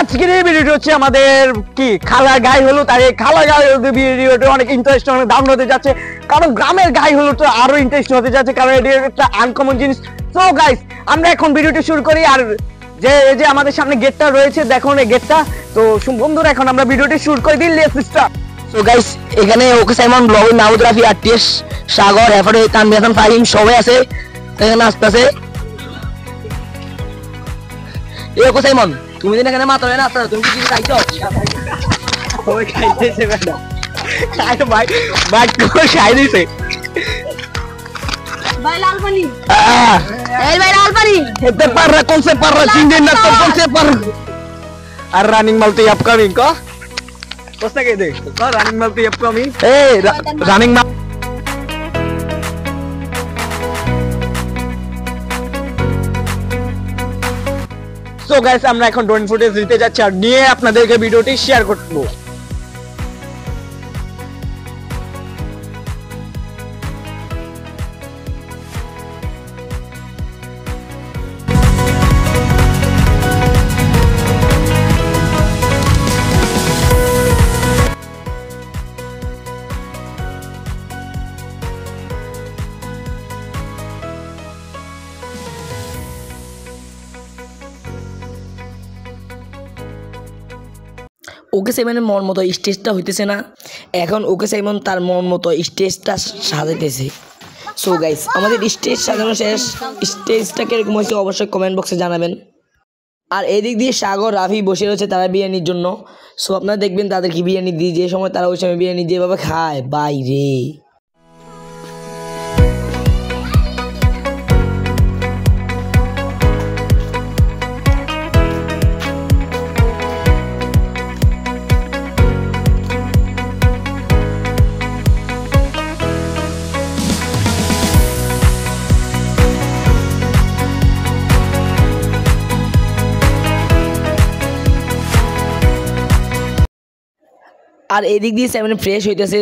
আজকের এই ভিডিওটি হচ্ছে আমাদের কি খালা গাই হলো, তার এই খালা গাই হলো ভিডিওটা অনেক ইন্টারেস্টিং, অনেক দারুণ হতে যাচ্ছে। কারণ গ্রামের গাই হলো তো আরো ইন্টারেস্টিং হতে যাচ্ছে, কারণ এটা একটা আনকমন জিনিস। সো গাইস, আমরা এখন ভিডিওটি শুরু করি। আর যে আমাদের সামনে গেটটা রয়েছে, দেখুন এই গেটটা। তো বন্ধুরা, এখন আমরা ভিডিওটি শুরু করে দিই। Let's start. সো গাইস, এখানে okay Simon, blogging, Mahmud Rafi, RTS, Sagar, এফরে, তানভীর হাসান, ফাহিম সবাই আছে এখানে আসতেছে। এই ওকে সাইমন, তুমি দিন এখানে মাত্র না আসতে, তুমি কি খাইছো? ওই খাইতেছে ম্যাডাম, খাই ভাই ভাই কো খাই দিছে भाई लाल पानी এই ভাই লাল পানি হেতে পাররা কোন সে পাররা চিংড়ি না তো কোন সে পার আর রানিং মালতি আপকামিং কো কোসা কে দেখ তো রানিং মালতি আপকামিং এই রানিং মাল। সো গাইস, আমরা এখন ড্রোন ফুটেজ দিতে যাচ্ছি আর নিয়ে আপনাদেরকে ভিডিওটি শেয়ার করব। ওকে সাইমনের মন মতো স্টেজটা হইতেছে না, এখন ওকে সাইমন তার মন মতো স্টেজটা সাজাইতেছে। সো গাইস, আমাদের স্টেজ সাজানো শেষ। স্টেজটা কিরকম হয়েছে অবশ্যই কমেন্ট বক্সে জানাবেন। আর এদিক দিয়ে সাগর, রাফি বসে রয়েছে তারা বিরিয়ানির জন্য। সো আপনারা দেখবেন তাদেরকে বিরিয়ানি দিয়ে, যে সময় তারা ওই সময় বিরিয়ানি যেভাবে খায় বাইরে। আর এদিক দিয়ে সেভেন ফ্রেশ হইতেছে।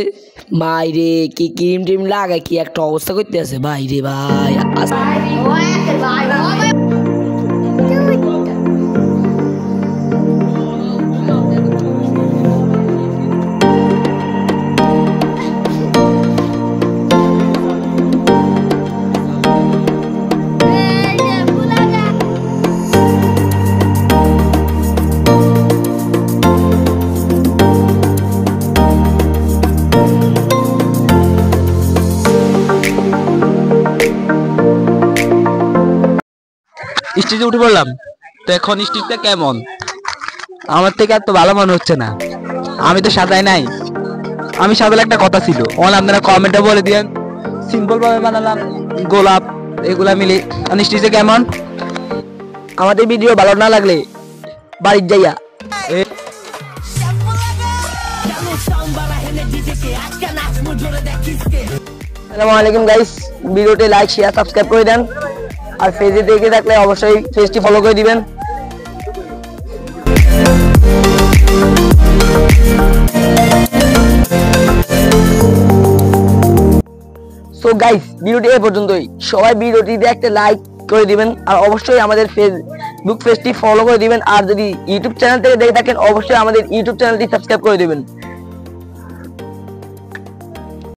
বাইরে কি ক্রিম টিম লাগায় কি একটা অবস্থা করতে আছে বাইরে ভাই। স্টেজে উঠে পড়লাম, তো এখন স্টেজটা কেমন? আমার থেকে এত ভালো মনে হচ্ছে না। আমি তো সাজাই নাই, আমি সাজালে একটা কথা ছিল, আপনারা কমেন্টে বলে দিয়েন। সিম্পল ভাবে বানালাম, গোলাপ এগুলা মিলে। স্টেজে কেমন? আমাদের ভিডিও ভালো না লাগলে বাড়ির যাইয়া আসসালামু আলাইকুম গাইস, ভিডিওতে লাইক, শেয়ার, সাবস্ক্রাইব করে দেন। আর পেজে দেখে থাকলে অবশ্যই পেজটি ফলো করে দিবেন। সো গাইস, ভিডিওটি এই পর্যন্তই। সবাই ভিডিওটিতে একটা লাইক করে দিবেন আর অবশ্যই আমাদের ফেসবুক পেজটি ফলো করে দিবেন। আর যদি ইউটিউব চ্যানেল থেকে দেখে থাকেন অবশ্যই আমাদের ইউটিউব চ্যানেলটি সাবস্ক্রাইব করে দিবেন।